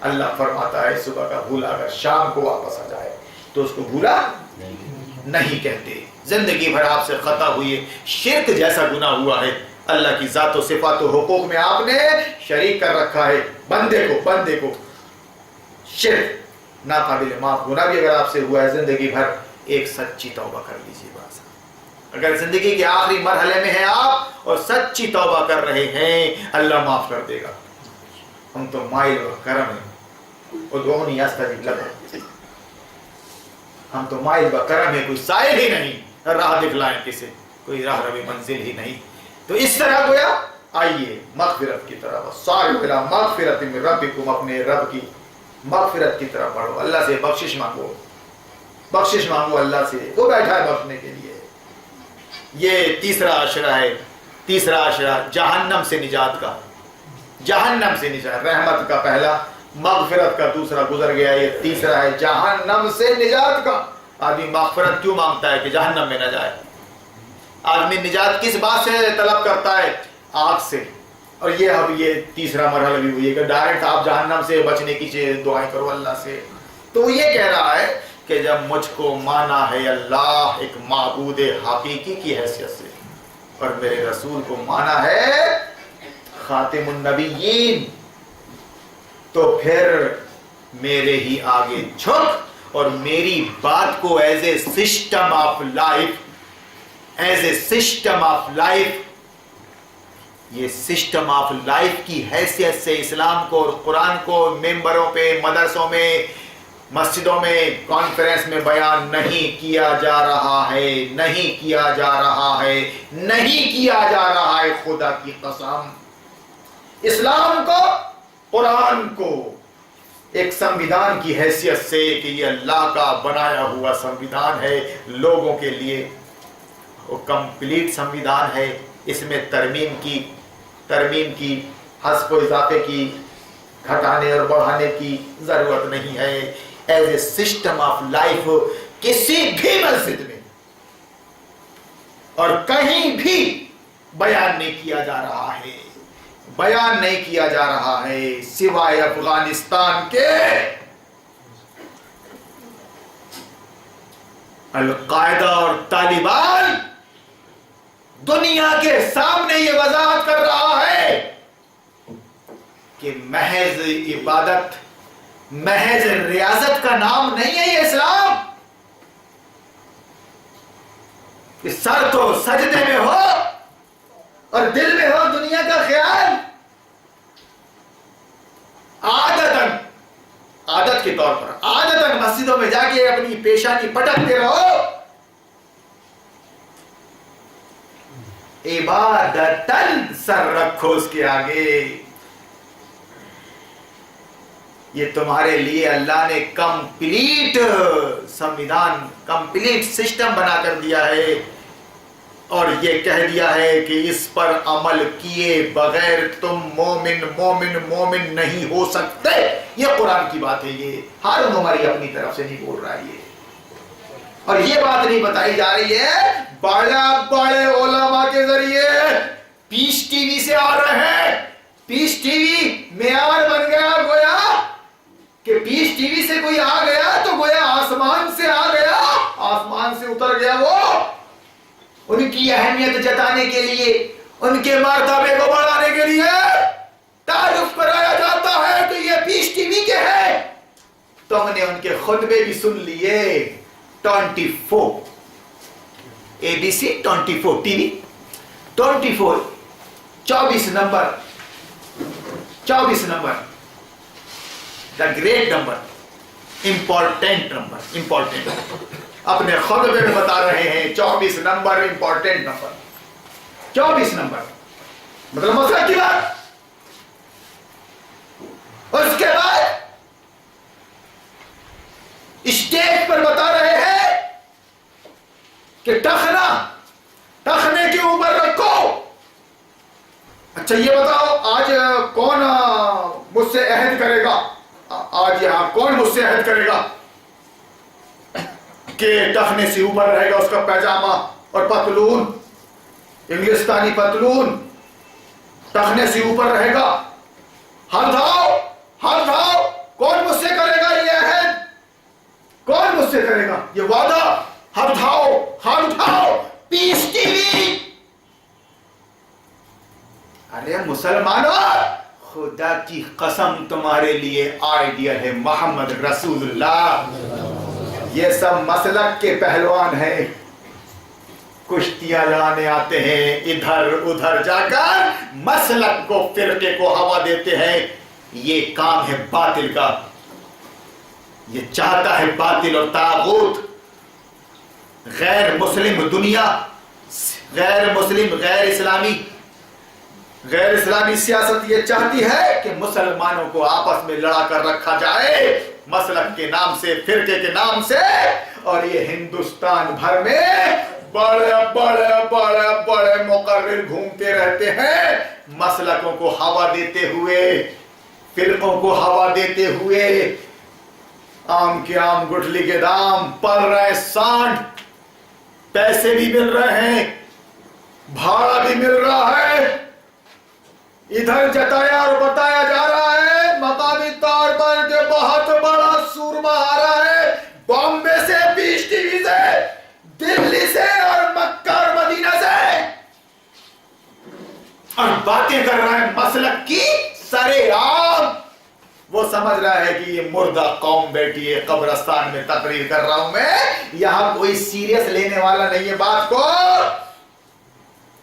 اللہ فرماتا ہے صبح کا بھولا اگر شام کو واپس آ جائے تو اس کو بھولا نہیں کہتے. زندگی بھر آپ سے خطا ہوئی ہے, شرک جیسا گناہ ہوا ہے, اللہ کی ذات و صفات و حقوق میں آپ نے شریک کر رکھا ہے بندے کو. شرک ناقابل معاف گناہ بھی اگر آپ سے ہوا ہے زندگی بھر, ایک سچی توبہ کر لیجیے. بس اگر زندگی کے آخری مرحلے میں ہیں آپ اور سچی توبہ کر رہے ہیں, اللہ معاف کر دے گا. ہم تو مائل و کرم ہیں, ادعونی استجب لکم, ہم تو مائل و کرم ہیں, کوئی سائل ہی نہیں راہ دکھلائیں کسے, کوئی راہ روی منزل ہی نہیں. تو اس طرح گویا آئیے مغفرت کی طرف, سارے بلا مغفرت من ربکم, اپنے رب کی مغفرت کی طرف بڑھو, اللہ سے بخشش مانگو اللہ سے, وہ بیٹھا ہے بخشنے کے لیے. یہ تیسرا عشرہ ہے, تیسرا عشرہ جہنم سے نجات کا, جہنم سے نجات, رحمت کا پہلا, مغفرت کا دوسرا گزر گیا, یہ تیسرا ہے جہنم سے نجات کا. آدمی مغفرت کیوں مانگتا ہے کہ جہنم میں نہ جائے؟ آدمی نجات کس بات سے طلب کرتا ہے؟ آگ سے. اور یہ اب یہ تیسرا مرحلہ بھی ہوئی ہے کہ ڈائریکٹ آپ جہنم سے بچنے کی دعائیں کرو اللہ سے. تو وہ یہ کہہ رہا ہے کہ جب مجھ کو مانا ہے اللہ ایک معبود حقیقی کی حیثیت سے, اور میرے رسول کو مانا ہے خاتم النبیین, تو پھر میرے ہی آگے جھک اور میری بات کو as a system of life, as a system of life, یہ سسٹم آف لائف کی حیثیت سے اسلام کو اور قرآن کو ممبروں پہ, مدرسوں میں, مسجدوں میں, کانفرنس میں بیان نہیں کیا جا رہا ہے, نہیں کیا جا رہا ہے, نہیں کیا جا رہا ہے. خدا کی قسم, اسلام کو, قرآن کو ایک سمویدھان کی حیثیت سے کہ یہ اللہ کا بنایا ہوا سمویدھان ہے لوگوں کے لیے, وہ کمپلیٹ سمویدھان ہے, اس میں ترمیم کی حذف و اضافے کی, گھٹانے اور بڑھانے کی ضرورت نہیں ہے. As a system of life کسی بھی مسجد میں اور کہیں بھی بیان نہیں کیا جا رہا ہے, بیان نہیں کیا جا رہا ہے سوائے افغانستان کے القاعدہ اور طالبان. دنیا کے سامنے یہ وضاحت کر رہا ہے کہ محض عبادت, محض ریاضت کا نام نہیں ہے یہ اسلام, کہ سر تو سجدے میں ہو اور دل میں ہو دنیا کا خیال. عادت کے طور پر عادتاً مسجدوں میں جا کے اپنی پیشانی پٹکتے رہو, عبادتاً سر رکھو اس کے آگے. یہ تمہارے لیے اللہ نے کمپلیٹ سمویدھان, کمپلیٹ سسٹم بنا کر دیا ہے, اور یہ کہہ دیا ہے کہ اس پر عمل کیے بغیر تم مومن نہیں ہو سکتے. یہ قرآن کی بات ہے, یہ ہارون ہماری اپنی طرف سے نہیں بول رہا ہے یہ, اور یہ بات نہیں بتائی جا رہی ہے بڑے علماء کے ذریعے. پیس ٹی وی سے آ رہے ہیں, پیس ٹی وی معیار بن گیا گویا کہ پیس ٹی وی سے کوئی آ گیا تو گویا آسمان سے آ گیا, آسمان سے اتر گیا. وہ ان کی اہمیت جتانے کے لیے, ان کے مرتبے کو بڑھانے کے لیے تعارف کرایا جاتا ہے کہ یہ پیس ٹی وی کے ہیں. تو ہم نے ان کے خطبے بھی سن لیے. 24 ABC 24 T V 24 24 number the great number, important number, اپنے خطبے میں بتا رہے ہیں 24 نمبر امپورٹنٹ نمبر, 24 نمبر مطلب مسئلہ کی بات. اس کے بعد اسٹیج پر بتا رہے ہیں کہ ٹخنے کے اوپر رکھو. اچھا یہ بتاؤ آج کون مجھ سے عہد کرے گا, آج یہاں کون مجھ سے عہد کرے گا کہ ٹخنے سے اوپر رہے گا اس کا پیجامہ اور پتلون, انگلستانی پتلون ٹخنے سے اوپر رہے گا. ہاتھ اٹھاؤ کرے گا یہ وعدہ. ہاتھ اٹھاؤ، ہاتھ اٹھاؤ. پیس ٹی وی. ارے مسلمانوں، خدا کی قسم تمہارے لیے آئیڈیل ہے محمد رسول اللہ. یہ سب مسلک کے پہلوان ہیں، کشتیاں لانے آتے ہیں ادھر ادھر جا کر مسلک کو، فرقے کو ہوا دیتے ہیں. یہ کام ہے باطل کا. یہ چاہتا ہے باطل اور طاغوت، غیر مسلم دنیا، غیر مسلم، غیر اسلامی سیاست یہ چاہتی ہے کہ مسلمانوں کو آپس میں لڑا کر رکھا جائے مسلک کے نام سے، فرقے کے نام سے. اور یہ ہندوستان بھر میں بڑے بڑے بڑے بڑے مقرر گھومتے رہتے ہیں مسلکوں کو ہوا دیتے ہوئے، فرقوں کو ہوا دیتے ہوئے. آم کے آم گٹھلی کے دام، پل رہے سانڈ، پیسے بھی مل رہے ہیں، بھاڑا بھی مل رہا ہے. ادھر جتایا اور بتایا جا رہا ہے مقامی طور پر کہ بہت بڑا سورما آ رہا ہے بامبے سے، پیش ٹی وی سے، دلی سے اور مکہ اور مدینہ سے، اور باتیں کر رہا ہے مسلک کی سرے عام. وہ سمجھ رہا ہے کہ یہ مردہ قوم بیٹھی ہے قبرستان میں تقریر کر رہا ہوں میں، یہاں کوئی سیریس لینے والا نہیں ہے بات کو.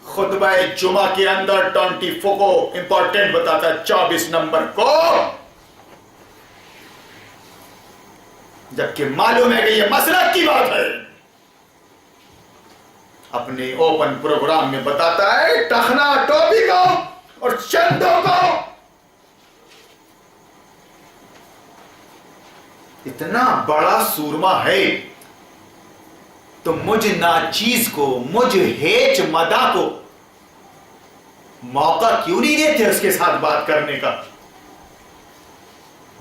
خطبہ جمعہ کے اندر 24 کو امپورٹنٹ بتاتا ہے، 24 نمبر کو، جبکہ معلوم ہے کہ یہ مسلک کی بات ہے. اپنے اوپن پروگرام میں بتاتا ہے ٹخنا ٹوپی کو اور چندوں کو. اتنا بڑا سورما ہے تو مجھ ناچیز کو، مجھ ہیچ مدا کو موقع کیوں نہیں دیتے اس کے ساتھ بات کرنے کا؟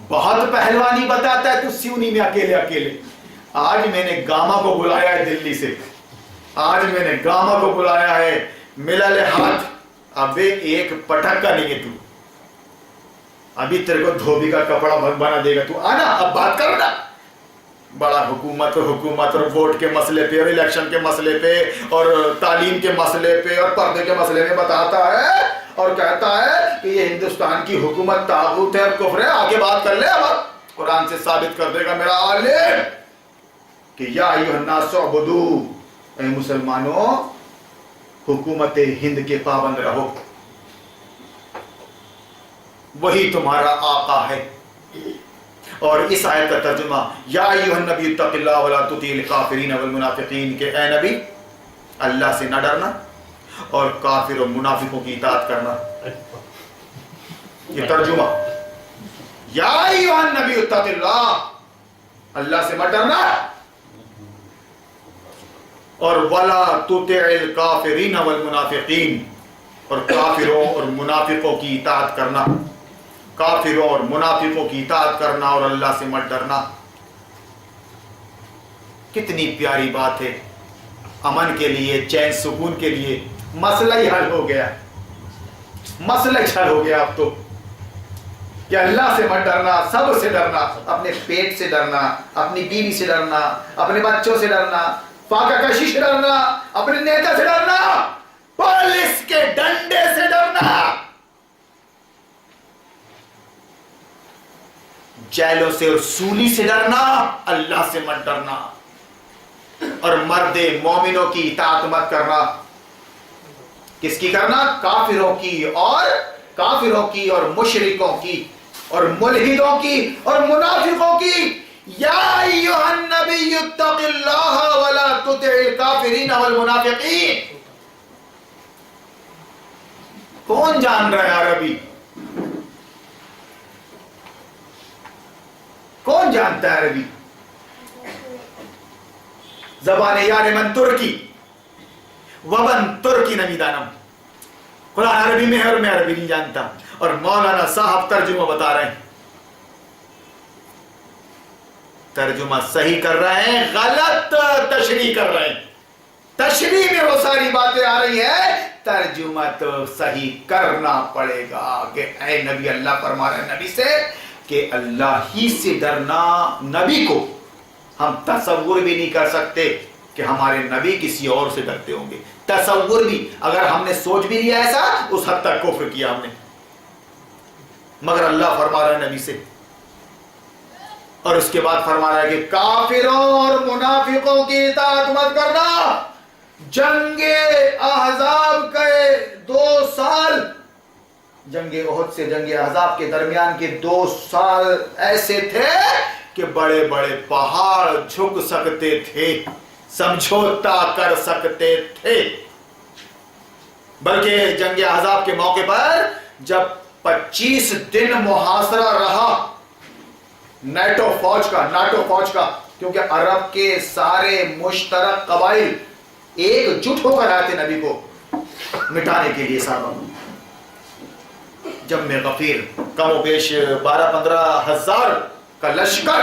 بہت پہلوانی بتاتا ہے تو سیونی میں اکیلے اکیلے. آج میں نے گاما کو بلایا ہے دلی سے، آج میں نے گاما کو بلایا ہے، ملا لے ہاتھ. ابے ایک پٹک کا نہیں ہے تو، ابھی تیرے کو دھوبی کا کپڑا بنا دے گا تو آنا، اب بات کرو نا. بڑا حکومت اور ووٹ کے مسئلے پہ اور الیکشن کے مسئلے پہ اور تعلیم کے مسئلے پہ اور پردے کے مسئلے میں بتاتا ہے اور کہتا ہے کہ یہ ہندوستان کی حکومت طاغوت ہے اور کفر ہے. آگے بات کر لے، اب قرآن سے ثابت کر دے گا میرا عالم کہ یا ایھا الناس اعبدوا، اے مسلمانوں حکومت ہند کے پابند رہو، وہی تمہارا آقا ہے. اور اس آیت کا ترجمہ یا ایھا النبی اتق اللہ ولا تطیع الکافرین والمنافقین، کہ اے نبی اللہ سے نہ ڈرنا اور کافر و منافقوں کی اطاعت کرنا. یہ ترجمہ، یا ایھا النبی اتق اللہ، اللہ سے مت ڈرنا، اور ولا تطع الکافرین والمنافقین، اور کافروں اور منافقوں کی اطاعت کرنا، کافروں اور منافقوں کی اطاعت کرنا اور اللہ سے مت ڈرنا. کتنی پیاری بات ہے، امن کے لیے، چین سکون کے لیے. مسئلہ ہی حل ہو گیا، مسئلہ ہی حل ہو گیا اب تو، کہ اللہ سے مت ڈرنا، سب سے ڈرنا، اپنے پیٹ سے ڈرنا، اپنی بیوی سے ڈرنا، اپنے بچوں سے ڈرنا، فاقہ کشی سے ڈرنا، اپنے نیتا سے ڈرنا، پولیس کے ڈنڈے سے ڈرنا، جیلوں سے اور سولی سے ڈرنا، اللہ سے مت ڈرنا، اور مرد مومنوں کی اطاعت مت کرنا. کس کی کرنا؟ کافروں کی اور مشرکوں کی اور ملحدوں کی اور منافقوں کی. یا ایھا النبی اتق اللہ ولا تطع الکافرین والمنافقین. کون جان رہا ہے عربی؟ کون جانتا ہے عربی؟ زبان یار من ترکی وبن ترکی نمیدانم. قرآن عربی میں ہے اور میں عربی نہیں جانتا، اور مولانا صاحب ترجمہ بتا رہے ہیں، ترجمہ صحیح کر رہے ہیں، غلط تشریح کر رہے ہیں. تشریح میں وہ ساری باتیں آ رہی ہے، ترجمہ تو صحیح کرنا پڑے گا کہ اے نبی، اللہ فرما رہے ہیں نبی سے کہ اللہ ہی سے ڈرنا. نبی کو ہم تصور بھی نہیں کر سکتے کہ ہمارے نبی کسی اور سے ڈرتے ہوں گے. تصور بھی, اگر ہم نے سوچ بھی لیا ایسا, اس حد تک کفر کیا ہم نے. مگر اللہ فرما رہا ہے نبی سے, اور اس کے بعد فرما رہا ہے کہ کافروں اور منافقوں کی اطاعت مت کرنا. جنگ احزاب کے 2 سال, جنگ احد سے جنگ احزاب کے درمیان کے 2 سال ایسے تھے کہ بڑے بڑے پہاڑ جھک سکتے تھے, سمجھوتا کر سکتے تھے. بلکہ جنگ احزاب کے موقع پر جب 25 دن محاصرہ رہا ناٹو فوج کا, کیونکہ عرب کے سارے مشترک قبائل ایک جٹ ہو کر آئے تھے نبی کو مٹانے کے لیے. صحابہ جب میں غفیر کم و بیش 12-15 ہزار کا لشکر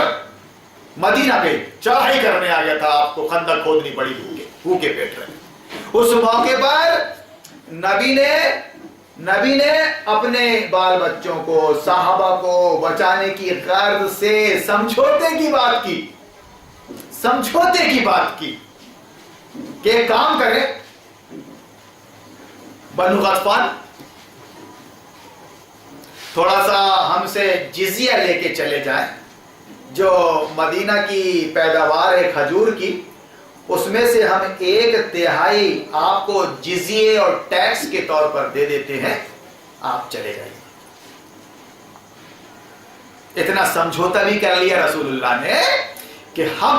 مدینہ پہ چڑھائی کرنے آ گیا تھا. آپ کو خندق کھودنی پڑی بھوکے پیٹ رہے. اس موقع پر نبی نے اپنے بال بچوں کو, صحابہ کو بچانے کی غرض سے سمجھوتے کی بات کی کہ ایک کام کرے, بنو غطفان تھوڑا سا ہم سے جزیہ لے کے چلے جائیں. جو مدینہ کی پیداوار ہے کھجور کی, اس میں سے ہم 1/3 آپ کو جزیے اور ٹیکس کے طور پر دے دیتے ہیں, آپ چلے جائیے. اتنا سمجھوتا بھی کر لیا رسول اللہ نے کہ ہم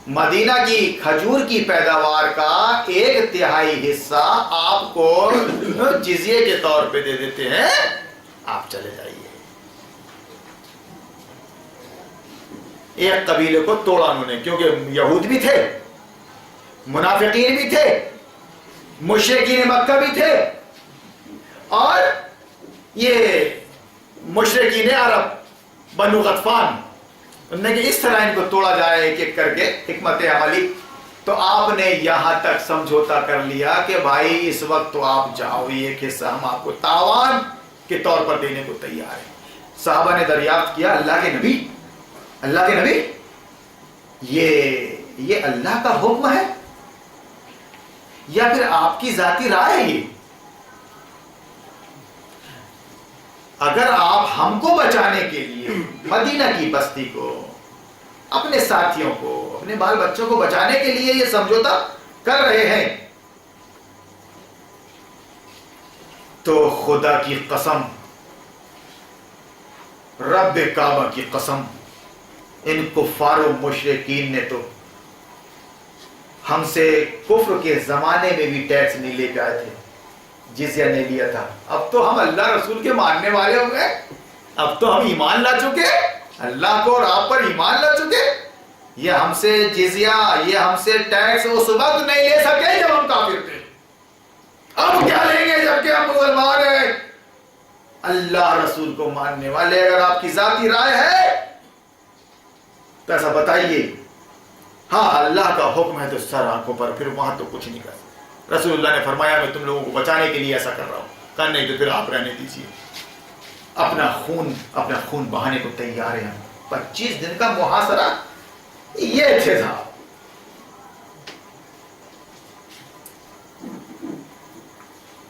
مدینہ کی کھجور کی پیداوار کا 1/3 حصہ آپ کو جزیے کے طور پہ دے دیتے ہیں, آپ چلے جائیے. ایک قبیلے کو توڑا انہوں نے, کیونکہ یہود بھی تھے, منافقین بھی تھے, مشرکین مکہ بھی تھے, اور یہ مشرکین عرب بنو غطفان. انہوں نے کہ اس طرح ان کو توڑا جائے ایک ایک کر کے, حکمت عملی. تو آپ نے یہاں تک سمجھوتا کر لیا کہ بھائی اس وقت تو آپ جاؤ, ایک حصہ ہم آپ کو تاوان کے طور پر دینے کو تیار ہیں. صحابہ نے دریافت کیا, اللہ کے نبی یہ اللہ کا حکم ہے یا پھر آپ کی ذاتی رائے ہے؟ یہ اگر آپ ہم کو بچانے کے لیے مدینہ کی بستی کو, اپنے ساتھیوں کو, اپنے بال بچوں کو بچانے کے لیے یہ سمجھوتا کر رہے ہیں, تو خدا کی قسم, رب کعبہ کی قسم, ان کفار و مشرکین نے تو ہم سے کفر کے زمانے میں بھی ٹیکس نہیں لے کے آئے تھے, جزیہ نہیں لیا تھا. اب تو ہم اللہ رسول کے ماننے والے ہو گئے, اب تو ہم ایمان لا چکے, اللہ کو اور آپ پر ایمان لا چکے. یہ ہم سے جزیہ, یہ ہم سے ٹیکس اس وقت نہیں لے سکے جب ہم کافر تھے, اب کیا لیں گے جبکہ ہم مسلمان ہیں, اللہ رسول کو ماننے والے. اگر آپ کی ذاتی رائے ہے تو ایسا بتائیے, ہاں اللہ کا حکم ہے تو سر آنکھوں پر, پھر وہاں تو کچھ نہیں کر سکتے. رسول اللہ نے فرمایا میں تم لوگوں کو بچانے کے لیے ایسا کر رہا ہوں, کہا نہیں تو پھر آپ رہنے دیجیے. اپنا خون بہانے کو تیار ہیں. 25 دن کا محاصرہ یہ تھے صاحب.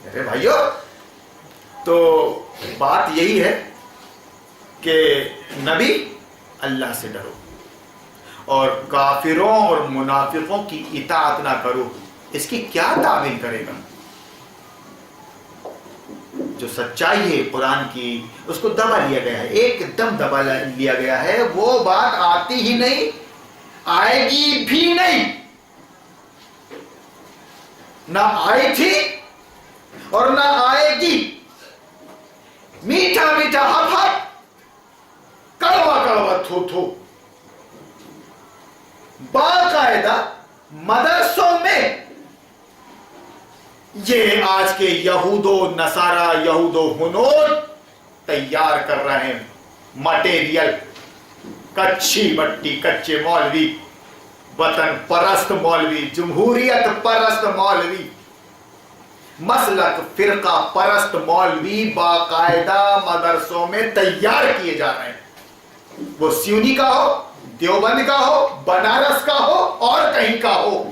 میرے بھائیو, تو بات یہی ہے کہ نبی اللہ سے ڈرو اور کافروں اور منافقوں کی اطاعت نہ کرو. اس کی کیا تعمیل کرے گا؟ جو سچائی ہے قرآن کی اس کو دبا لیا گیا ہے, ایک دم دبا لیا گیا ہے. وہ بات آتی ہی نہیں, آئے گی بھی نہیں, نہ آئی تھی اور نہ آئے گی. میٹھا میٹھا ہپ ہپ, کڑوا کڑوا تھو تھو. باقاعدہ مدرسوں میں یہ آج کے یہود و نصارہ, یہود و ہنود تیار کر رہے ہیں مٹیریل. کچی مٹی, کچے مولوی, وطن پرست مولوی, جمہوریت پرست مولوی, مسلک فرقہ پرست مولوی باقاعدہ مدرسوں میں تیار کیے جا رہے ہیں. وہ سیونی کا ہو, دیوبند کا ہو، بنارس کا ہو اور کہیں کا ہو،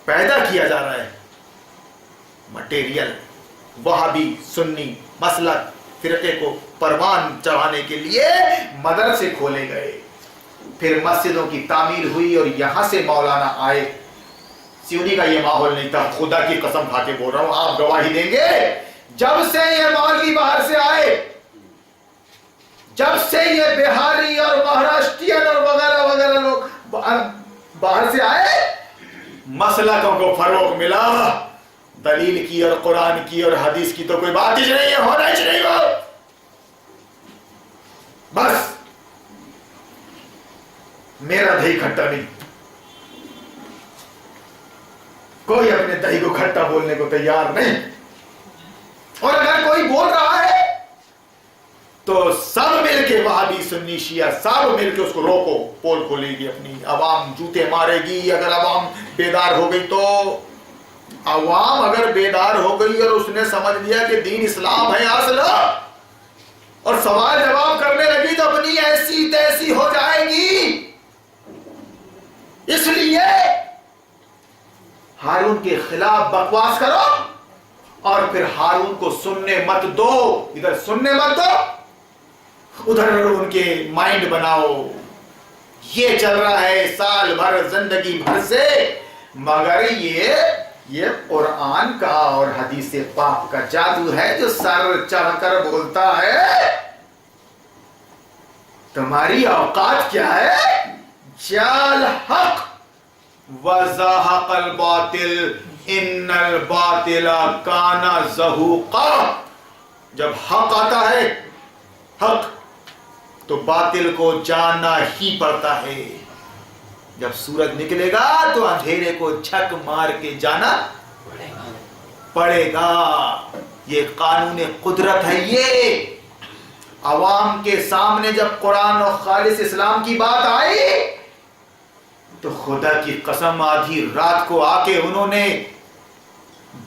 پیدا کیا جا رہا ہے مٹیریل وہابی سنی مسلک فرقے کو پروان چڑھانے کے لیے مدرسے کھولے گئے، پھر مسجدوں کی تعمیر ہوئی اور یہاں سے مولانا آئے۔ سیونی کا یہ ماحول نہیں تھا، خدا کی قسم کھا کے بول رہا ہوں، آپ گواہی دیں گے، جب سے یہ مولوی باہر سے آئے، جب سے یہ بہاری اور مہاراشٹرین اور وغیرہ وغیرہ لوگ باہر سے آئے، مسلکوں کو فروغ ملا، دلیل کی اور قرآن کی اور حدیث کی تو کوئی بات ہی نہیں ہے، ہونا ہی نہیں ہو، بس میرا دہی کھٹا نہیں، کوئی اپنے دہی کو کھٹا بولنے کو تیار نہیں، اور اگر کوئی بول رہا ہے تو سب مل کے وہابی سنی شیعہ سب مل کے اس کو روکو، پول کھولے گی اپنی، عوام جوتے مارے گی، اگر عوام بیدار ہو گئی تو، عوام اگر بیدار ہو گئی اور اس نے سمجھ لیا کہ دین اسلام ہے اصل اور سوال جواب کرنے لگی تو اپنی ایسی تیسی ہو جائے گی۔ اس لیے ہارون کے خلاف بکواس کرو اور پھر ہارون کو سننے مت دو، ادھر سننے مت دو ادھر ان کے مائنڈ بناؤ۔ یہ چل رہا ہے سال بھر زندگی بھر سے، مگر یہ قرآن کا اور حدیث پاک کا جادو ہے جو سر چڑھ کر بولتا ہے۔ تمہاری اوقات کیا ہے؟ جال حق وزاحق الباطل ان الباطل کان زہوقا۔ جب حق آتا ہے، حق، تو باطل کو جاننا ہی پڑتا ہے۔ جب سورج نکلے گا تو اندھیرے کو جھک مار کے جانا پڑے گا۔ یہ قانون قدرت ہے۔ یہ عوام کے سامنے جب قرآن اور خالص اسلام کی بات آئی تو خدا کی قسم آدھی رات کو آ کے انہوں نے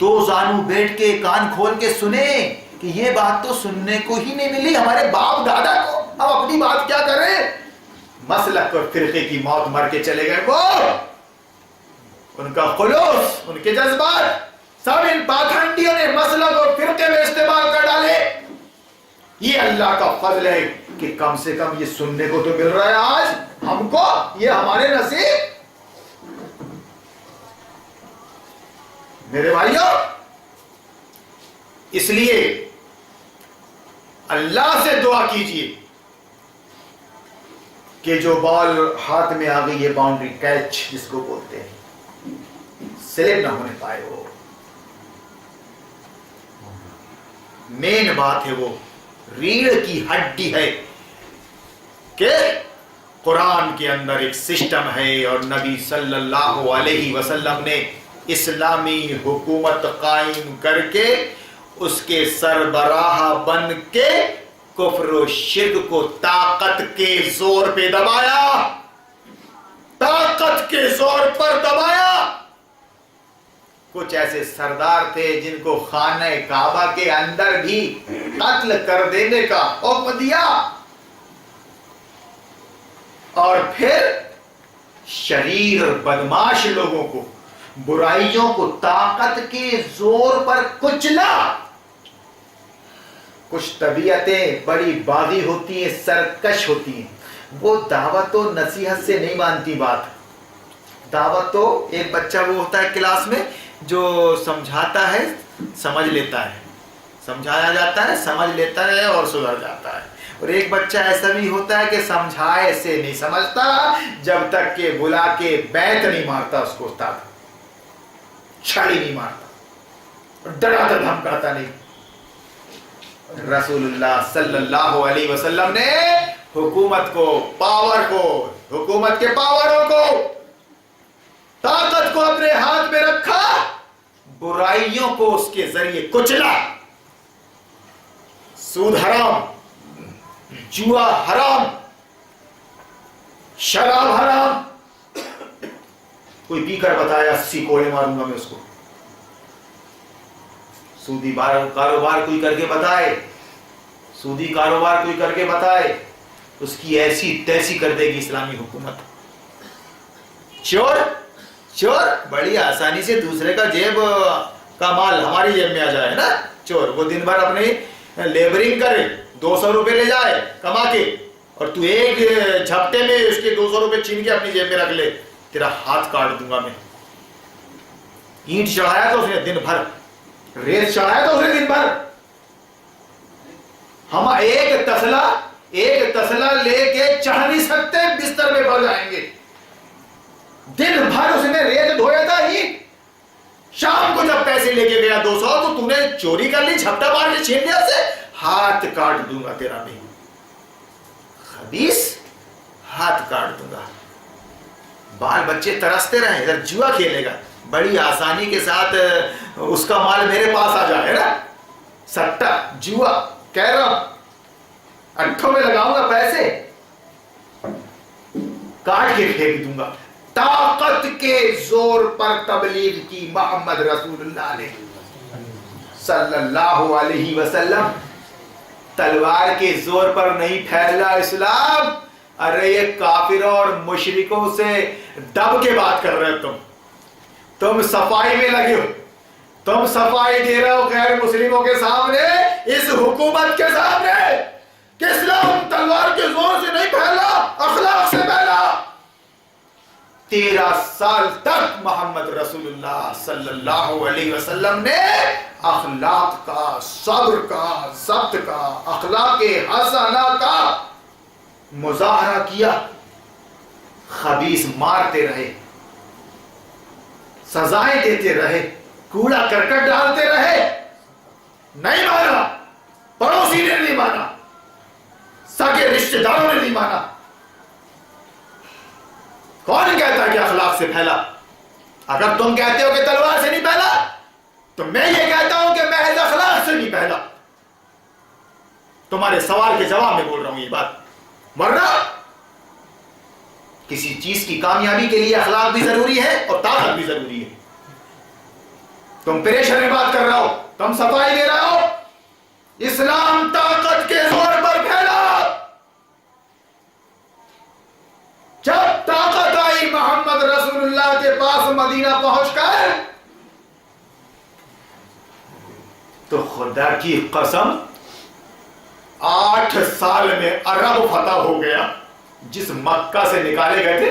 دو زانو بیٹھ کے کان کھول کے سنے کہ یہ بات تو سننے کو ہی نہیں ملی ہمارے باپ دادا کو، اب اپنی بات کیا کریں؟ مسلک اور فرقے کی موت مر کے چلے گئے، وہ ان کا خلوص، ان کے جذبات سب ان پاکھنڈیوں نے مسلک اور فرقے میں استعمال کر ڈالے۔ یہ اللہ کا فضل ہے کہ کم سے کم یہ سننے کو تو مل رہا ہے آج ہم کو، یہ ہمارے نصیب۔ میرے بھائیوں، اس لیے اللہ سے دعا کیجئے کہ جو بال ہاتھ میں آ گئی ہے، باؤنڈری کیچ جس کو بولتے ہیں، سلپ نہ ہونے پائے۔ وہ مین بات ہے، وہ ریڑھ کی ہڈی ہے کہ قرآن کے اندر ایک سسٹم ہے اور نبی صلی اللہ علیہ وسلم نے اسلامی حکومت قائم کر کے اس کے سربراہ بن کے کفر و شرک کو طاقت کے زور پہ دبایا، طاقت کے زور پر دبایا۔ کچھ ایسے سردار تھے جن کو خانہ کعبہ کے اندر بھی قتل کر دینے کا حکم دیا، اور پھر شریر بدماش لوگوں کو، برائیوں کو طاقت کے زور پر کچلا۔ کچھ طبیعتیں بڑی باغی ہوتی ہیں، سرکش ہوتی ہیں، وہ دعوت و نصیحت سے نہیں مانتی بات۔ دعوت تو ایک بچہ وہ ہوتا ہے کلاس میں جو سمجھاتا ہے، سمجھ لیتا ہے، سمجھایا جاتا ہے، سمجھ لیتا ہے اور سدھر جاتا ہے، اور ایک بچہ ایسا بھی ہوتا ہے کہ سمجھائے سے نہیں سمجھتا جب تک کہ بلا کے بیت نہیں مارتا اس کو، استاد چھڑی نہیں مارتا، ڈراتا دھمکاتا نہیں۔ رسول اللہ صلی اللہ علیہ وسلم نے حکومت کو، پاور کو، حکومت کے پاوروں کو، طاقت کو اپنے ہاتھ میں رکھا، برائیوں کو اس کے ذریعے کچلا۔ سود حرام، جوا حرام، شراب حرام، کوئی پی کر بتایا 80 کوڑے ماروں گا میں اس کو۔ سودی کاروبار کوئی کر کے بتائے، سودی کاروبار کوئی کر کے بتائے، اس کی ایسی تیسی کر دے گی اسلامی حکومت. چور چور بڑی آسانی سے دوسرے کا جیب کا مال ہماری جیب میں آ جائے نا. چور وہ دن بھر اپنی لیبرنگ کرے, 200 روپے لے جائے کما کے, اور تو ایک جھپٹے میں اس کے 200 روپے چھین کے اپنی جیب میں رکھ لے, تیرا ہاتھ کاٹ دوں گا میں. اینٹ چڑھایا تو اس نے دن بھر, ریت چڑھایا تو اس نے دن بھر. ہم ایک تسلا لے کے چڑھ نہیں سکتے, بستر میں بڑھ جائیں گے. دن بھر اس نے ریت دھویا تھا اینٹ, شام کو جب پیسے لے کے گیا 200 تو تو نے چوری کر لی, جھپٹا مار کے چھین لیا اسے, ہاتھ کاٹ دوں گا تیرا بھی. خبیث, ہاتھ کاٹ دوں گا. بال بچے ترستے رہے, ادھر جوا کھیلے گا, بڑی آسانی کے ساتھ اس کا مال میرے پاس آ جائے نا. سٹا جوا کہہ رہا ہوں, اٹھوں میں لگاؤں گا پیسے, کاٹ کے پھینک دوں گا. طاقت کے زور پر تبلیغ کی محمد رسول اللہ نے صلی اللہ علیہ وسلم. تلوار کے زور پر نہیں پھیلا اسلام. ارے یہ کافروں اور مشرکوں سے دب کے بات کر رہے ہو, تم صفائی میں لگے ہو, تم صفائی دے رہے ہو غیر مسلموں کے سامنے, اس حکومت کے سامنے کہ اسلام تلوار کے زور سے نہیں پھیلا, اخلاق سے پھیلا. 13 سال تک محمد رسول اللہ صلی اللہ علیہ وسلم نے اخلاق کا, صبر کا, ضبط کا, اخلاق حسنہ کا مظاہرہ کیا. خبیث مارتے رہے, سزائیں دیتے رہے, کوڑا کرکٹ ڈالتے رہے, نہیں مانا, پڑوسی نے نہیں مانا, سگے رشتہ داروں نے نہیں مانا. کون کہتا کہ اخلاق سے پھیلا؟ اگر تم کہتے ہو کہ تلوار سے نہیں پھیلا تو میں یہ کہتا ہوں کہ محض اخلاق سے نہیں پھیلا. تمہارے سوال کے جواب میں بول رہا ہوں یہ بات. ورنہ کسی چیز کی کامیابی کے لیے اخلاق بھی ضروری ہے اور طاقت بھی ضروری ہے. تم پریشر میں بات کر رہا ہو, تم صفائی دے رہا ہو, اسلام طاقت کے زور پر پھیلا. جب طاقت آئی محمد رسول اللہ کے پاس مدینہ پہنچ کر, تو خدا کی قسم 8 سال میں عرب فتح ہو گیا. جس مکہ سے نکالے گئے تھے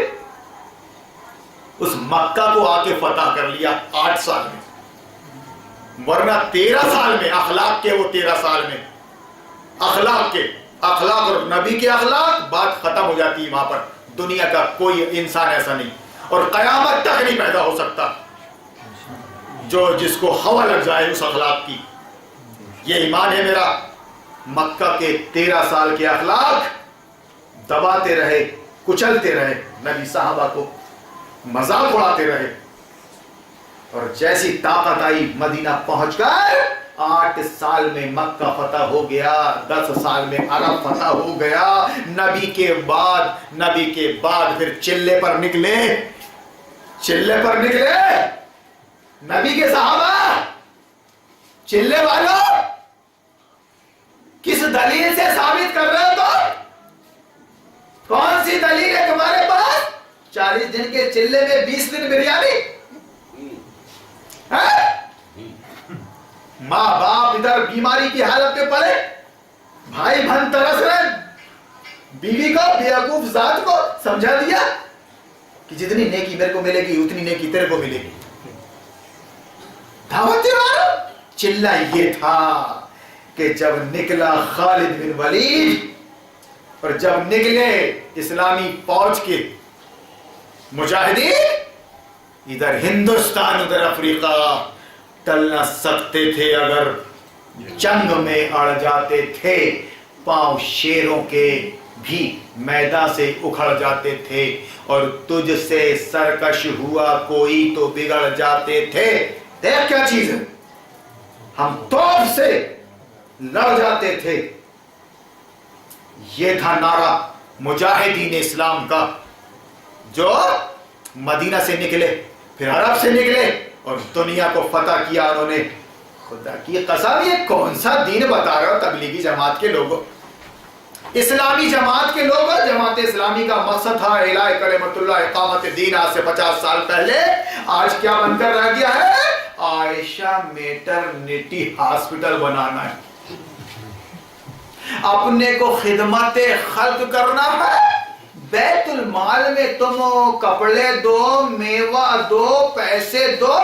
اس مکہ کو آ کے فتح کر لیا 8 سال میں. ورنہ 13 سال میں اخلاق کے, وہ 13 سال میں اخلاق کے, اخلاق اور نبی کے اخلاق, بات ختم ہو جاتی ہے وہاں پر. دنیا کا کوئی انسان ایسا نہیں اور قیامت تک نہیں پیدا ہو سکتا جو جس کو ہوا لگ جائے اس اخلاق کی. یہ ایمان ہے میرا. مکہ کے 13 سال کے اخلاق دباتے رہے, کچلتے رہے, نبی صحابہ کو مذاق اڑاتے رہے. اور جیسی طاقت آئی مدینہ پہنچ کر 8 سال میں مکہ فتح ہو گیا, 10 سال میں عرب فتح ہو گیا. نبی کے بعد پھر چلے پر نکلے نبی کے صحابہ. چلے والوں کس دلیل سے ثابت کر رہے ہو تو؟ کون سی دلیل ہے تمہارے پاس؟ 40 دن کے چلے میں 20 دن بریانی. ماں باپ ادھر بیماری کی حالت میں پڑے, بھائی بہن ترس رہے, بیوی کو بیوقوف ذات کو سمجھا دیا کہ جتنی نیکی میرے کو ملے گی اتنی نیکی تیرے کو ملے گی. دعوت دیوارو چلہ یہ تھا کہ جب نکلا خالد بن ولید اور جب نکلے اسلامی فوج کے مجاہدین, ادھر ہندوستان ادھر افریقہ, ٹل نہ سکتے تھے اگر جنگ میں اڑ جاتے تھے. پاؤں شیروں کے بھی میدان سے اکھڑ جاتے تھے, اور تجھ سے سرکش ہوا کوئی تو بگڑ جاتے تھے. دیکھ کیا چیز ہے, ہم توپ سے لڑ جاتے تھے. یہ تھا نعرہ مجاہدین اسلام کا, جو مدینہ سے نکلے, پھر عرب سے نکلے اور دنیا کو فتح کیا انہوں نے. خدا کی قسم, یہ کون سا دین بتا رہے ہو تبلیغی جماعت کے لوگوں؟ اسلامی جماعت کے لوگ، جماعت اسلامی کا مقصد تھا اعلاء کلمت اللہ، اقامت دین، آج سے 50 سال پہلے. آج کیا بن کر رہ گیا ہے؟ عائشہ میٹرنٹی ہاسپٹل بنانا ہے، اپنے کو خدمت خلق کرنا ہے. بیت المال میں تم کپڑے دو، میوہ دو، پیسے دو،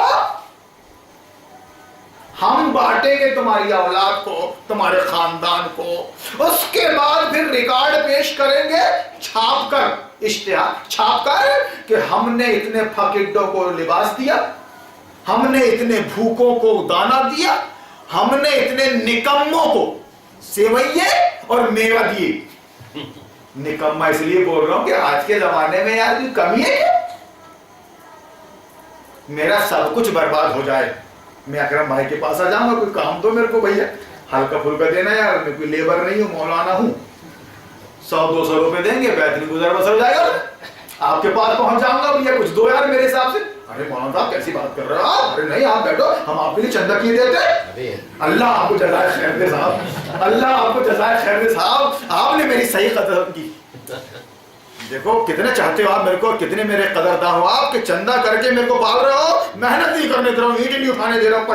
ہم بانٹیں گے تمہاری اولاد کو، تمہارے خاندان کو. اس کے بعد پھر ریکارڈ پیش کریں گے، چھاپ کر، اشتہار چھاپ کر کہ ہم نے اتنے فقیروں کو لباس دیا، ہم نے اتنے بھوکوں کو دانا دیا، ہم نے اتنے نکموں کو سیویے اور میوہ دیے. نکما اس لیے بول رہا ہوں کہ آج کے زمانے میں یار کوئی کمی ہے کیا؟ میرا سب کچھ برباد ہو جائے، میں اکرم بھائی کے پاس آ جاؤں گا، کوئی کام دو میرے کو بھیا، ہلکا پھلکا دینا یار، میں کوئی لیبر نہیں ہوں، مولانا ہوں. 100-200 روپے دیں گے، بہترین گزر بسر جائے گا. آپ کے پاس پہنچ جاؤں گا، بھیا کچھ دو یار میرے حساب سے. ارے مولانا صاحب کیسی بات کر رہے ہو آپ؟ ارے نہیں آپ بیٹھو، ہم آپ کے لیے چندہ کیے دیتے. اللہ آپ کو جزائے خیر دے صاحب، اللہ آپ کو جزائے خیر دے صاحب، آپ نے میری صحیح قدر کی. دیکھو کتنے چاہتے ہو آپ میرے کو، کتنے میرے قدردان ہو آپ کہ چندہ کر کے میرے کو پال رہے ہو، محنت نہیں کرنے دے رہا ہوں، اینٹ نہیں اٹھانے دے رہا ہوں،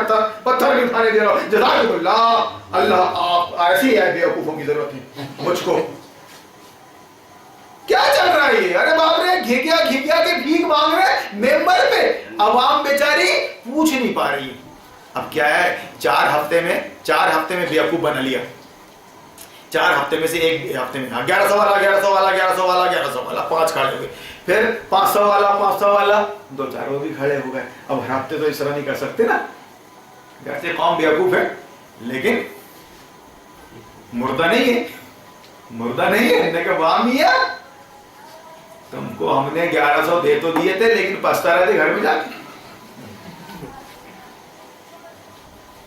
پتھر نہیں اٹھانے دے رہا ہوں. جزاک اللہ. اللہ آپ ایسی ہے بیوقوفوں کی ضرورت ہے مجھ کو. کیا چل رہا ہے یہ؟ ارے باپ رے، گھگیا کے بھیک مانگ رہے ممبر پہ، عوام بیچاری پوچھ نہیں پا رہی. اب کیا ہے، 4 ہفتے میں بیوقوف بنا لیا. 4 ہفتے میں سے ایک ہفتے میں 1100 والا 1100 والا 1100 والا 1100 والا 5 کھڑے ہوئے، پھر 500 والا 500 والا 2-4 وہ بھی کھڑے ہو گئے. اب ہر ہفتے تو اس طرح نہیں کر سکتے نا، گرچہ قوم بیوقوف ہے لیکن مردہ نہیں ہے. ہم نے کہا واہ میاں تم کو ہم نے 1100 دے تو دیے تھے لیکن پچھتا رہتے گھر میں جا کے.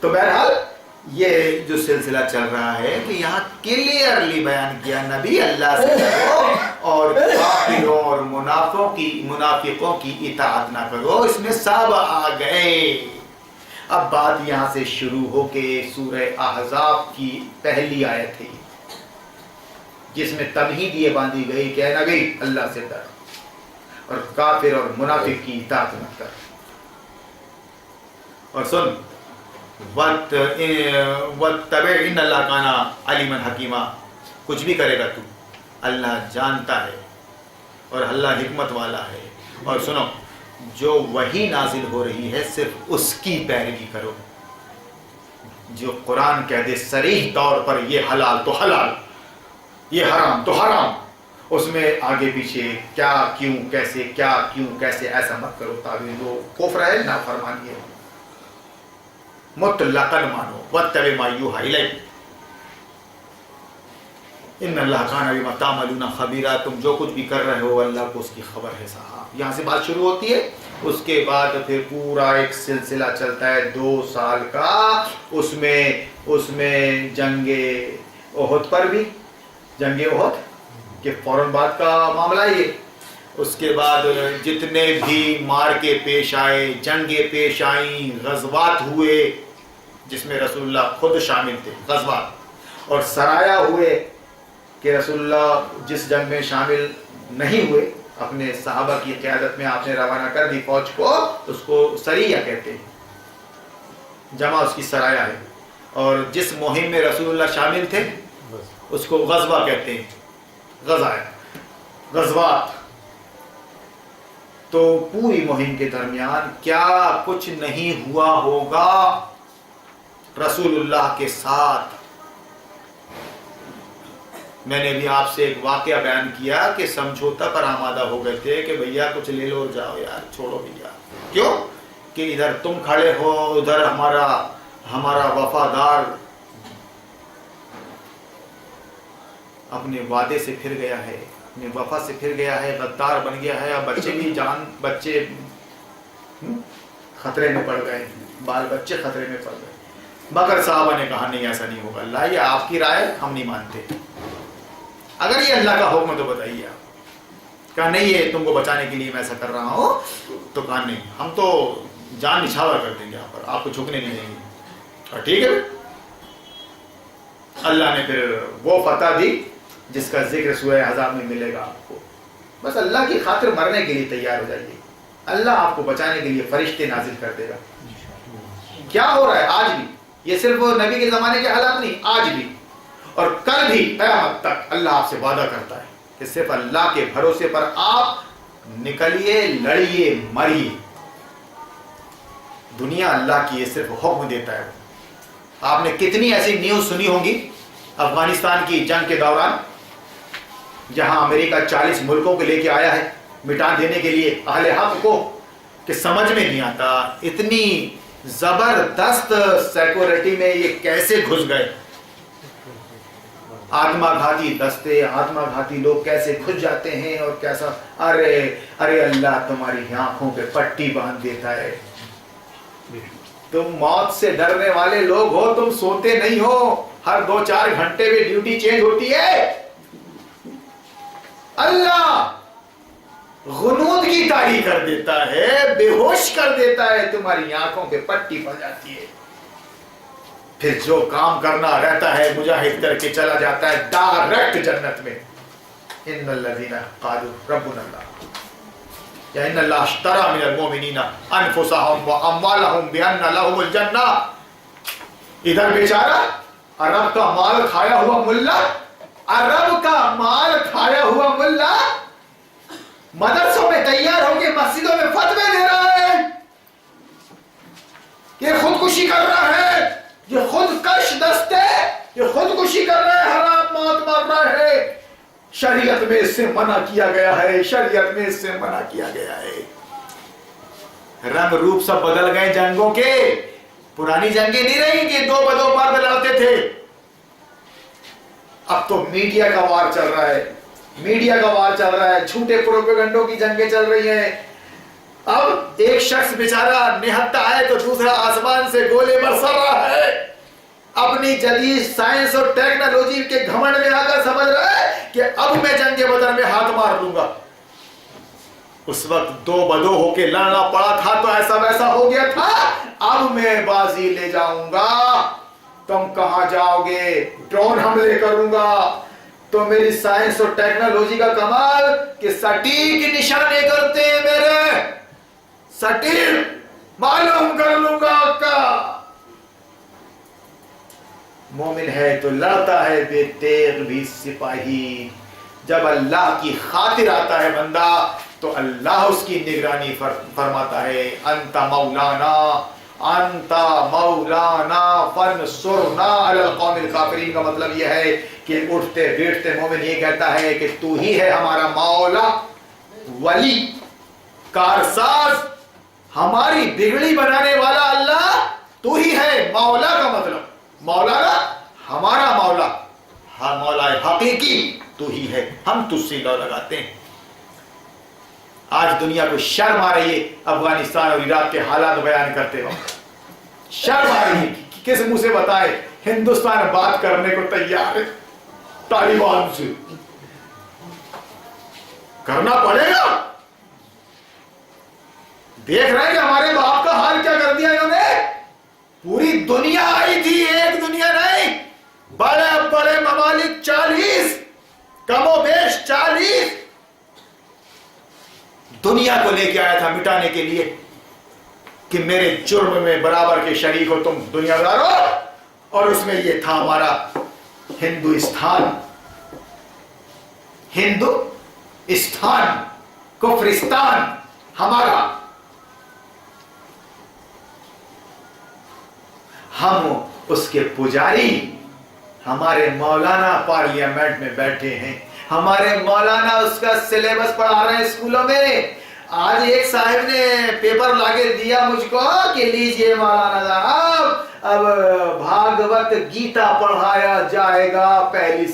تو بہرحال یہ جو سلسلہ چل رہا ہے کہ یہاں کلیئرلی بیان کیا نبی اللہ سے کرو اور کافروں اور منافقوں کی اطاعت نہ کرو. اس میں سب آ گئے. اب بات یہاں سے شروع ہو کے سورہ احزاب کی پہلی آیت ہے جس میں تمہید یہ باندھی گئی کہ اے نبی اللہ سے ڈر اور کافر اور منافق کی اطاعت نہ کر. اور سن وَاتَّبِعْ إِنَّ اللَّهَ كَانَ عَلِيمًا حَكِيمًا. کچھ بھی کرے گا تو اللہ جانتا ہے اور اللہ حکمت والا ہے. اور سنو، جو وحی نازل ہو رہی ہے صرف اس کی پیروی کرو. جو قرآن کہہ دے صریح طور پر یہ حلال تو حلال، یہ حرام تو حرام، اس میں آگے پیچھے کیا کیوں کیسے کیا کیوں کیسے ایسا مت کرو. تعویل وہ کفر ہے، نافرمانی ہے. مطلقاً مانو واتبع ما یوحی الیک ان اللہ کان بما تعملون خبیرا. تم جو کچھ بھی کر رہے ہو اللہ کو اس کی خبر ہے صاحب. یہاں سے بات شروع ہوتی ہے. اس کے بعد پھر پورا ایک سلسلہ چلتا ہے 2 سال کا. اس میں جنگ احد پر بھی، جنگ احد کے فوراً بعد کا معاملہ یہ. اس کے بعد جتنے بھی مار کے پیش آئے، جنگیں پیش آئیں، غزوات ہوئے جس میں رسول اللہ خود شامل تھے، غزوات اور سرایا ہوئے کہ رسول اللہ جس جنگ میں شامل نہیں ہوئے اپنے صحابہ کی قیادت میں آپ نے روانہ کر دی فوج کو، اس کو سریہ کہتے ہیں، جمع اس کی سرایا ہے. اور جس مہم میں رسول اللہ شامل تھے اس کو غزوہ کہتے ہیں، غزوات. تو پوری مہم کے درمیان کیا کچھ نہیں ہوا ہوگا رسول اللہ کے ساتھ. میں نے بھی آپ سے ایک واقعہ بیان کیا کہ سمجھوتا پر آمادہ ہو گئے تھے کہ بھیا کچھ لے لو اور جاؤ یار، چھوڑو بھی یار. کیوں کہ ادھر تم کھڑے ہو، ادھر ہمارا وفادار اپنے وعدے سے پھر گیا ہے، اپنے وفا سے پھر گیا ہے، غدار بن گیا ہے. اب بچے خطرے میں پڑ گئے، بال بچے خطرے میں پڑ گئے. مگر صحابہ نے کہا نہیں ایسا نہیں ہوگا، اللہ یہ آپ کی رائے ہم نہیں مانتے، اگر یہ اللہ کا حکم ہے تو بتائیے. آپ کہا نہیں یہ تم کو بچانے کے لیے میں ایسا کر رہا ہوں. تو کہا نہیں ہم تو جان نچھاور کر دیں گے یہاں پر، آپ کو جھکنے نہیں دیں گے. اور ٹھیک ہے، اللہ نے پھر وہ فتح دی جس کا ذکر سورہ احزاب میں ملے گا آپ کو. بس اللہ کی خاطر مرنے کے لیے تیار ہو جائیے, اللہ آپ کو بچانے کے لیے فرشتے نازل کر دے گا. کیا ہو رہا ہے آج بھی, یہ صرف نبی کے زمانے کے حالات نہیں, آج بھی اور کل بھی قیامت تک اللہ آپ سے وعدہ کرتا ہے کہ صرف اللہ کے بھروسے پر آپ نکلیے, لڑیے, مریے. دنیا اللہ کی یہ صرف حکم دیتا ہے. آپ نے کتنی ایسی نیوز سنی ہوگی افغانستان کی جنگ کے دوران, جہاں امریکہ 40 ملکوں کو لے کے آیا ہے مٹا دینے کے لیے اہل حق کو, کہ سمجھ میں نہیں آتا اتنی زبردست سیکورٹی میں یہ کیسے گھس گئے. آتما گھاتی دستے, آتما گھاتی لوگ کیسے گھس جاتے ہیں اور کیسا, ارے ارے اللہ تمہاری آنکھوں پہ پٹی باندھ دیتا ہے. تم موت سے ڈرنے والے لوگ ہو, تم سوتے نہیں ہو, ہر 2-4 گھنٹے میں ڈیوٹی چینج ہوتی ہے. اللہ غنود کی تاریخ کر دیتا ہے, بے ہوش کر دیتا ہے, تمہاری آنکھوں پہ پٹی پڑ جاتی ہے. پھر جو کام کرنا رہتا ہے مجاہد کر کے چلا جاتا ہے ڈائریکٹ جنت میں. ان الذین قالوا ربنا اللہ یا ان اللہ اشترى من المؤمنین انفسهم واموالهم بان لهم الجنہ. ادھر بیچارہ عرب کا مال کھایا ہوا ملا, عرب کا مال کھایا ہوا ملا مدرسوں میں تیار ہو کے مسجدوں میں فتوے دے رہا ہے, یہ خودکشی کر رہا ہے, یہ خودکش دستے, یہ خودکشی کر رہا ہے, حرام موت مر رہا ہے. شریعت میں اس سے منع کیا گیا ہے, شریعت میں اس سے منع کیا گیا ہے. رنگ روپ سب بدل گئے جنگوں کے. پرانی جنگیں نہیں رہی کہ 2 بدو مرد لڑتے تھے. اب تو میڈیا کا وار چل رہا ہے, میڈیا کا وار چل رہا ہے, جھوٹے پروپیگنڈوں کی جنگیں چل رہی ہیں. اب ایک شخص بیچارہ نہتا ہے تو دوسرا آسمان سے گولے برسا رہا ہے. اپنی جدید سائنس اور ٹیکنالوجی کے گھمنڈ میں آ کر سمجھ رہا ہے کہ اب میں جنگ بدر میں ہاتھ مار لوں گا. اس وقت 2 بدو ہو کے لڑنا پڑا تھا تو ایسا ویسا ہو گیا تھا, اب میں بازی لے جاؤں گا. تم کہاں جاؤ گے, ڈرون حملے کروں گا. تو میری سائنس اور ٹیکنالوجی کا کمال کہ سٹیک نشانے کرتے ہیں میرے, سٹیک معلوم کر لوں گا آپ کا. مومن ہے تو لڑتا ہے بے تیغ بھی سپاہی. جب اللہ کی خاطر آتا ہے بندہ تو اللہ اس کی نگرانی فرماتا ہے. انت مولانا انت مولانا فانصرنا علی القوم الکافرین کا مطلب یہ ہے کہ اٹھتے بیٹھتے مومن یہ کہتا ہے کہ تو ہی ہے ہمارا مولا, ولی, کارساز, ہماری بگڑی بنانے والا اللہ تو ہی ہے. مولا کا مطلب مولانا ہمارا مولا, ہاں مولا حقیقی تو ہی ہے, ہم تجھ سے لو لگاتے ہیں. آج دنیا کو شرم آ رہی ہے افغانستان اور عراق کے حالات بیان کرتے وقت. شرم آ رہی ہے, کس منہ سے بتائے ہندوستان بات کرنے کو تیار ہے طالبان سے. کرنا پڑے گا. دیکھ رہے ہیں کہ ہمارے باپ کا حال کیا کر دیا انہوں نے. پوری دنیا آئی تھی, ایک دنیا نہیں, بڑے بڑے ممالک 40, کم و بیش 40 دنیا کو لے کے آیا تھا مٹانے کے لیے کہ میرے جرم میں برابر کے شریک ہو تم دنیا دارو. اور اس میں یہ تھا ہمارا ہندوستان, ہندوستان, کفرستان ہمارا. ہم اس کے پجاری, ہمارے مولانا پارلیمنٹ میں بیٹھے ہیں, ہمارے مولانا اس کا سلیبس پڑھا رہے ہیں اسکولوں میں. آج ایک صاحب نے پیپر لا کے دیا مجھ کو کہ لیجئے مولانا صاحب, اب بھاگوت گیتا پڑھایا جائے گا 1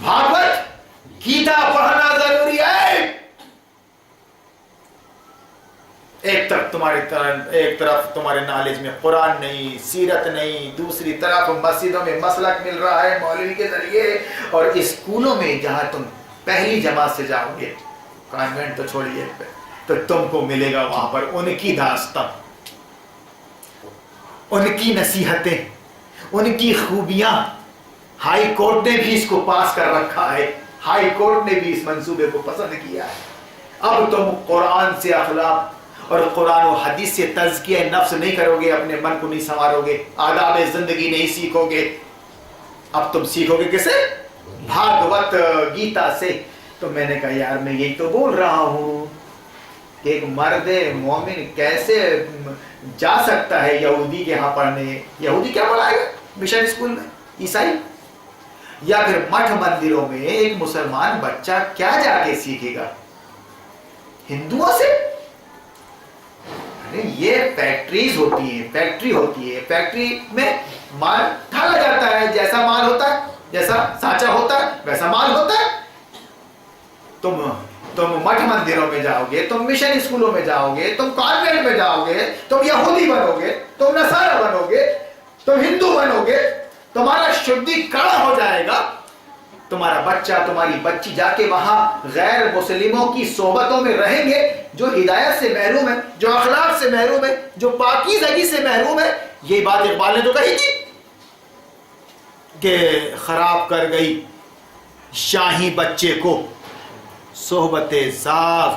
بھاگوت گیتا پڑھنا ضروری ہے. ایک طرف تمہارے نالج میں قرآن نہیں, سیرت نہیں, دوسری طرف مسجدوں میں مسلک مل رہا ہے مولوی کے ذریعے, اور اسکولوں میں جہاں تم پہلی جماعت سے جاؤ گے, کانوینٹ تو چھوڑیے, تو تم کو ملے گا وہاں پر ان کی داستان. ان کی نصیحتیں، ان کی خوبیاں، ہائی کورٹ نے بھی اس کو پاس کر رکھا ہے، ہائی کورٹ نے بھی اس منصوبے کو پسند کیا ہے۔ اب تم قرآن سے اخلاق اور قرآن و حدیث سے تزکیہ نفس نہیں کرو گے، اپنے من کو نہیں سنوارو گے، آداب زندگی نہیں سیکھو گے، اب تم سیکھو گے کسے؟ بھاگوت گیتا سے۔ تو میں نے کہا یار میں یہی تو بول رہا ہوں کہ ایک مرد مومن کیسے جا سکتا ہے یہودی کے ہاں پڑھنے؟ یہودی کیا پڑھائے گا مشن اسکول میں؟ عیسائی؟ یا پھر مٹھ مندروں میں ایک مسلمان بچہ کیا جا کے سیکھے گا؟ ہندوؤں سے؟ یہ فیکٹریز ہوتی ہیں، فیکٹری ہوتی ہے، فیکٹری میں مال ڈالا جاتا ہے، جیسا مال ہوتا ہے، جیسا سانچا ہوتا ہے ویسا مال ہوتا ہے۔ تم مٹھ مندروں میں جاؤ گے، تم مشن اسکولوں میں جاؤ گے، تم کانوینٹ میں جاؤ گے، تم یہودی بنو گے، تم نصارہ بنو گے، تم ہندو بنو گے، تمہارا شدھی کڑا ہو جائے گا، تمہارا بچہ تمہاری بچی جا کے وہاں غیر مسلموں کی صحبتوں میں رہیں گے جو ہدایت سے محروم ہے، جو اخلاق سے محروم ہے، جو پاکیزگی سے محروم ہے۔ یہ بات اقبال نے تو کہی تھی کہ خراب کر گئی شاہی بچے کو صحبت زاغ،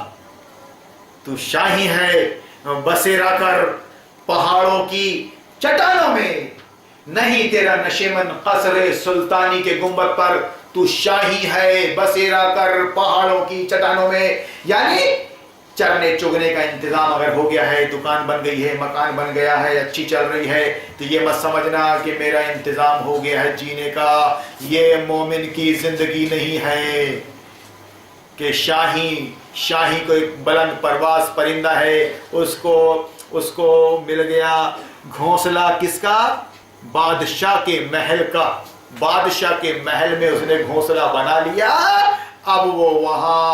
تو شاہی ہے بسیرا کر پہاڑوں کی چٹانوں میں، نہیں تیرا نشیمن قصر سلطانی کے گنبد پر، تو شاہی ہے بسیرا کر پہاڑوں کی چٹانوں میں۔ یعنی چرنے چگنے کا انتظام اگر ہو گیا ہے، دکان بن گئی ہے، مکان بن گیا ہے، اچھی چل رہی ہے، تو یہ مت سمجھنا کہ میرا انتظام ہو گیا ہے جینے کا۔ یہ مومن کی زندگی نہیں ہے کہ شاہی کو ایک بلند پرواز پرندہ ہے، اس کو مل گیا گھونسلہ کس کا؟ بادشاہ کے محل کا، بادشاہ کے محل میں اس نے گھونسلہ بنا لیا، اب وہ وہاں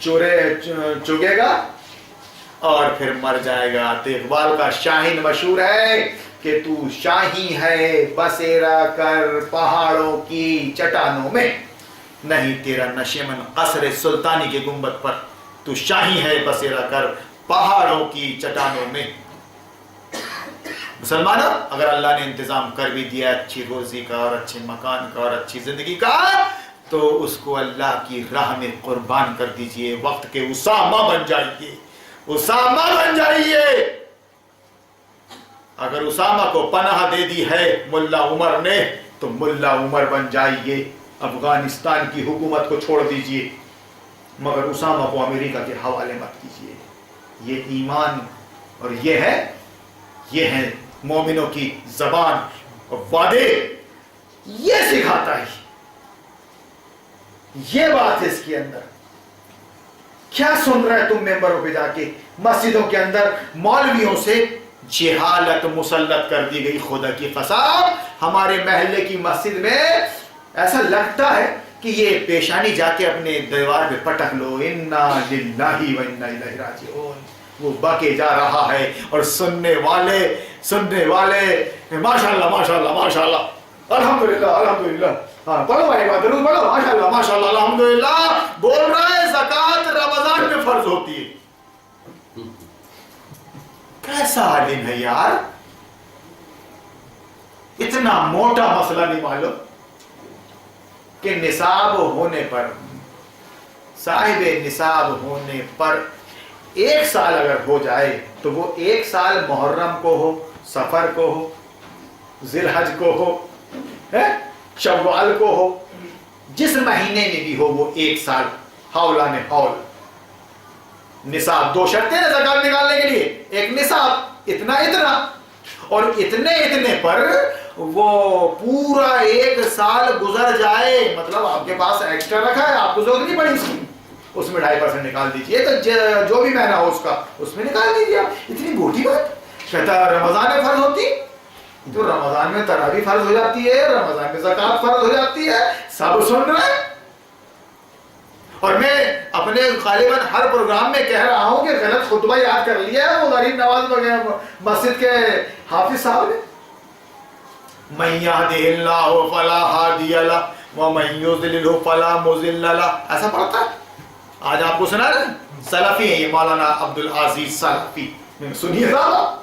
چگے گا اور پھر مر جائے گا۔ تو اقبال کا شاہین مشہور ہے کہ تو شاہی ہے بسیرا کر پہاڑوں کی چٹانوں میں، نہیں تیرا نشیمن قصر سلطانی کے گنبد پر، تو شاہی ہے بسیرا کر پہاڑوں کی چٹانوں میں۔ مسلمانوں، اگر اللہ نے انتظام کر بھی دیا اچھی روزی کا اور اچھے مکان کا اور اچھی زندگی کا، تو اس کو اللہ کی راہ میں قربان کر دیجئے، وقت کے اسامہ بن جائیے، اسامہ بن جائیے۔ اگر اسامہ کو پناہ دے دی ہے ملا عمر نے تو ملا عمر بن جائیے، افغانستان کی حکومت کو چھوڑ دیجئے، مگر اسامہ کو امریکہ کے حوالے مت کیجئے۔ یہ ایمان اور یہ ہے مومنوں کی زبان اور وعدے، یہ سکھاتا ہے، یہ بات ہے اس کے اندر۔ کیا سن رہے تم ممبروں پہ جا کے؟ مسجدوں کے اندر مولویوں سے جہالت مسلط کر دی گئی، خدا کی قسم ہمارے محلے کی مسجد میں ایسا لگتا ہے کہ یہ پیشانی جا کے اپنے دیوار پہ پٹک لو، انا للہ و انا الیہ راجعون، وہ بکے جا رہا ہے، اور سننے والے ماشاءاللہ ماشاءاللہ ماشاءاللہ الحمدللہ الحمدللہ، ہاں پڑھو بھائی بات درود پڑھو، ماشاءاللہ ماشاءاللہ الحمدللہ، بول رہا ہے زکوٰۃ رمضان میں فرض ہوتی ہے۔ کیسا عالم ہے یار، اتنا موٹا مسئلہ نہیں معلوم کہ نصاب ہونے پر، صاحب نصاب ہونے پر 1 سال اگر ہو جائے تو وہ 1 سال محرم کو ہو، سفر کو ہو، ذی الحج کو ہو، شوال کو ہو، جس مہینے میں بھی ہو وہ 1 سال حولان حول۔ نصاب 2 شرطیں ہیں زکات نکالنے کے لیے، ایک نصاب اتنا اور اتنے پر وہ پورا 1 سال گزر جائے، مطلب آپ کے پاس ایکسٹرا رکھا ہے، آپ کو ضرورت نہیں پڑی اس کی، اس میں 2.5% نکال دیجئے، تو جو بھی مہینہ ہو اس کا اس میں نکال دیجئے۔ اتنی موٹی بات کہتا ہے رمضان میں فرض ہوتی، تو رمضان میں تراویح فرض ہو جاتی ہے، رمضان میں زکات فرض ہو جاتی ہے، سب سن رہے ہیں۔ اور میں اپنے غالباً ہر پروگرام میں کہہ رہا ہوں کہ غلط خطبہ یاد کر لیا ہے وہ غریب نواز مسجد کے حافظ صاحب نے، من یہدہ اللہ فلا ہادی لہ ومن یضللہ فلا مضل لہ، ایسا پڑھتا ہے۔ آج آپ کو سنا رہے سلفی ہیں، یہ مولانا عبدالعزیز سلفی، سنیے صاحب